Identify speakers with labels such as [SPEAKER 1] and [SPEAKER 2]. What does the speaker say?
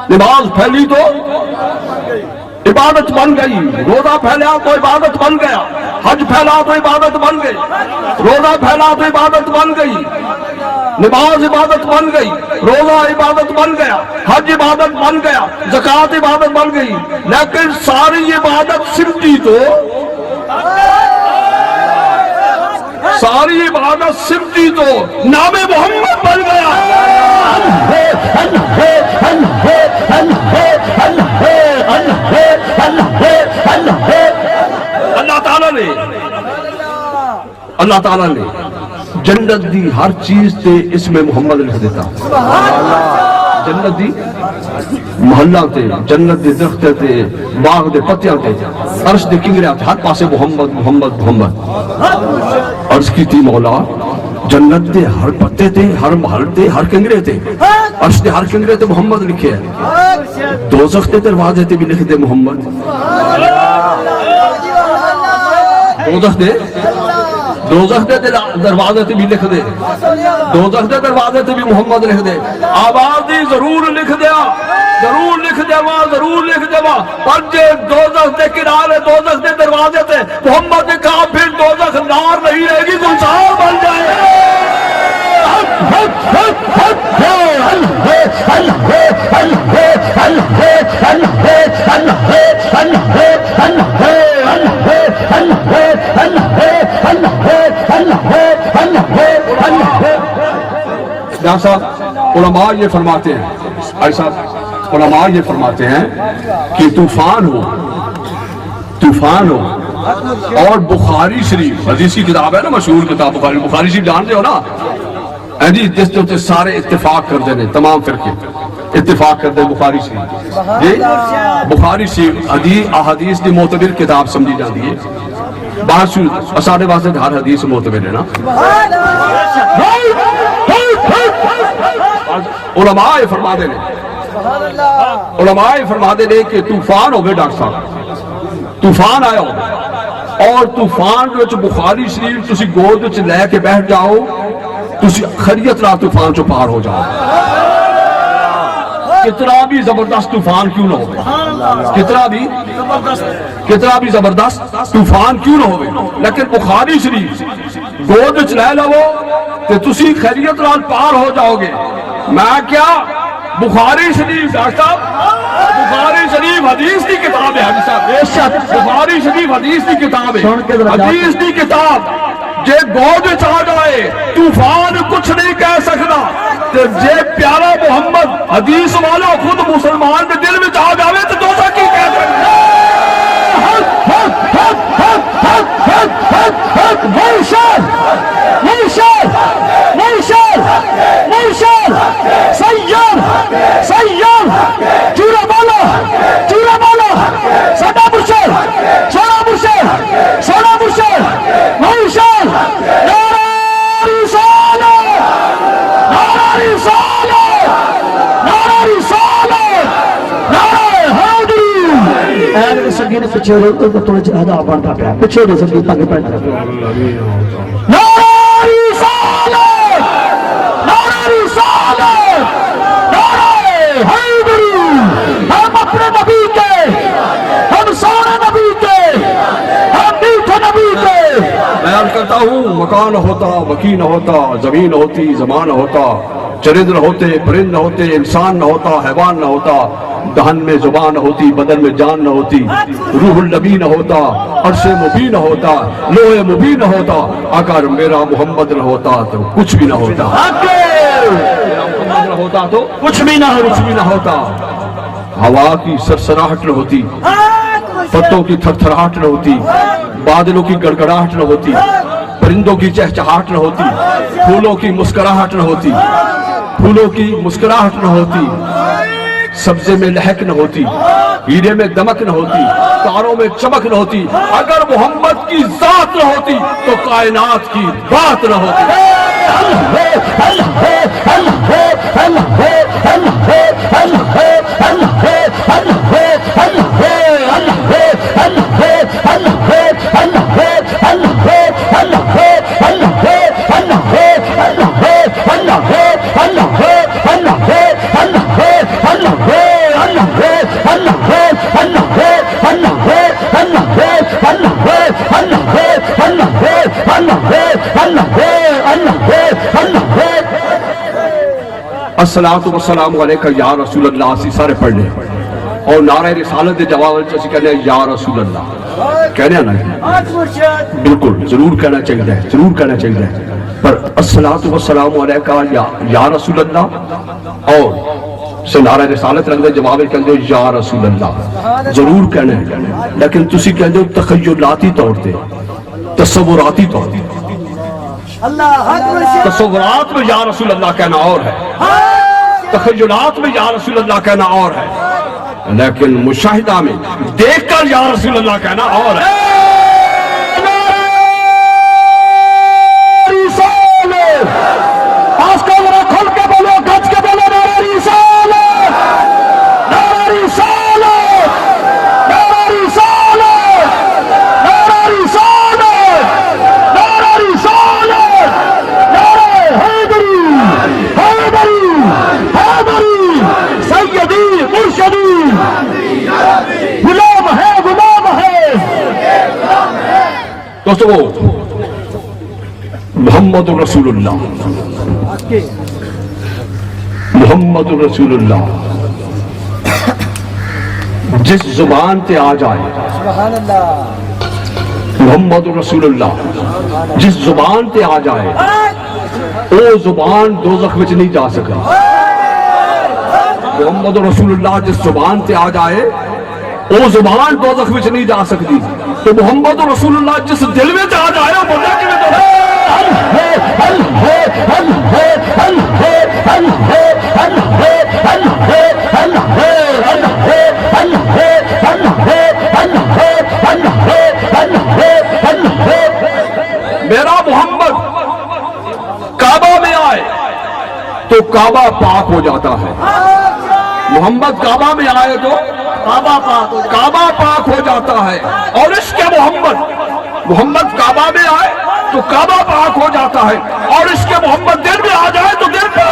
[SPEAKER 1] نماز پھیلی تو عبادت بن گئی، روزہ پھیلا تو عبادت بن گیا، حج پھیلا تو عبادت بن گئی، روزہ پھیلا تو عبادت بن گئی، نماز عبادت بن گئی، روزہ عبادت بن گیا، حج عبادت بن گیا، زکوٰۃ عبادت بن گئی، لیکن ساری عبادت سمٹی تو ساری عبادت سمٹی تو نام محمد بن گیا۔ اللہ تعالیٰ نے جنت دی ہر چیز تے اس میں محمد لکھ دیتا، جنت دی محلہ تے، جنت دی درخت تے، باغ دے پتیاں تے، عرش دے کنگرے تے، ہر پاسے محمد محمد محمد۔ عرض کی تھی مولا جنت دے ہر پتے تے، ہر محل تے، ہر کنگرے تے، عرش دے ہر کنگرے تے محمد لکھے ہے، دوزخ دے دروازے تے بھی لکھ دے محمد، دوزخ دے دروازے تے بھی لکھ دے، دوزخ دے دروازے تے بھی محمد لکھ دے، آبادی ضرور لکھ دیا، ضرور لکھ دیا، ضرور لکھ دیا، پر جے دوزخ دے کنارے، دوزخ دے دروازے تے محمد نے کہا پھر دوزخ نار نہیں رہے گی، گلزار بن جائے گا۔ صاحب علماء یہ فرماتے ہیں، ایسا علماء یہ فرماتے ہیں کہ طوفان ہو اور بخاری شریف، حدیث کی کتاب ہے نا، مشہور کتاب بخاری شریف جانتے ہو نا جی، جس کے سارے اتفاق کر دینے، تمام فرقے اتفاق کر دے بخاری شریف جی، بخاری شریف احادیث کی معتبر کتاب سمجھی جاتی ہے، بات ساڑھے واسطے ہر حدیث معتبر ہے نا۔ علماء فرما دے کہ طوفان ہو گئے، ڈاکٹر صاحب طوفان آیا ہو، اور طوفان جو بخاری شریف تسی گود لے کے بیٹھ جاؤ، تسی خیریت نال طوفان چو پار ہو جاؤ، کتنا بھی زبردست طوفان کیوں نہ ہو، کتنا بھی زبردست طوفان کیوں نہ ہو، لیکن بخاری شریف گود لے لو تو تسی خیریت نال پار ہو جاؤ گے۔ میں کیا بخاری شریف ڈاکٹر صاحب، بخاری شریف حدیث کی کتاب ہے، بخاری شریف حدیث کی کتاب ہے، حدیث کی کتاب جے گود چاہ جائے طوفان کچھ نہیں کہہ سکتا، جے پیارا محمد حدیث والا خود مسلمان کے دل میں چاہ جاوے تو دوسرا کی کہہ سکتا۔ چورا بالا ساڈا مرشد سونا مرشد سنگی نے پیچھے تھوڑے زیادہ بنتا پیا، پیچھے نہیں سنگی تاکہ پڑھنا ہم اپنے نبی کے، ہم سارے نبی کے، ہم میٹھے نبی کے۔ بیان کرتا ہوں، مکان ہوتا، وکیل ہوتا، زمین ہوتی، زمان ہوتا، چرند نہ ہوتے، پرند نہ ہوتے، انسان نہ ہوتا، حیوان نہ ہوتا، دہن میں زبان نہ ہوتی، بدن میں جان نہ ہوتی، روح النبی نہ ہوتا، عرش مبین نہ ہوتا، لوح مبین نہ ہوتا، اگر میرا محمد نہ ہوتا تو کچھ بھی نہ ہوتا، محمد نہ ہوتا تو کچھ بھی نہ ہوتا، ہوا کی سرسراہٹ نہ ہوتی، پتوں کی تھرتھراہٹ نہ ہوتی، بادلوں کی گڑگڑاہٹ نہ ہوتی، پرندوں کی چہچہاہٹ نہ ہوتی، پھولوں کی مسکراہٹ نہ ہوتی، سبزے میں لہک نہ ہوتی، ہیرے میں دمک نہ ہوتی، تاروں میں چمک نہ ہوتی، اگر محمد کی ذات نہ ہوتی تو کائنات کی بات نہ ہوتی۔ الصلاۃ والسلام علیکہ یا رسول اللہ سی سارے پڑھنے اور نعرہ رسالت دے جواب چ کہنے یا رسول اللہ کہنے نا بالکل ضرور کہنا چاہیے ضرور کہنا چاہیے پر الصلاۃ والسلام علیکہ یا رسول اللہ اور سے نعرہ رسالت رکھ دے جواب کہندے یا رسول اللہ ضرور کہنا ہے لیکن تسی کہندے تخیلاتی طور تے تصوراتی طور تے تصورات میں یا رسول اللہ کہنا اور ہے تخیلات میں یا رسول اللہ کہنا اور ہے لیکن مشاہدہ میں دیکھ کر یا رسول اللہ کہنا اور ہے دوستو محمد رسول اللہ محمد رسول اللہ جس زبان تے آ جائے محمد رسول اللہ جس زبان تے آ جائے وہ زبان دوزخ وچ نہیں جا سکتی محمد رسول اللہ جس زبان تے آ جائے وہ زبان دوزخ وچ نہیں جا سکتی تو محمد رسول اللہ جس دل میں آ جائے وہ بندہ کی میں میرا محمد کعبہ میں آئے تو کعبہ پاک ہو جاتا ہے محمد کعبہ میں آئے تو کعبہ پاک ہو جاتا ہے اور اس کے محمد کعبہ میں آئے تو کعبہ پاک ہو جاتا ہے اور اس کے محمد دل میں آ جائے تو دل پاک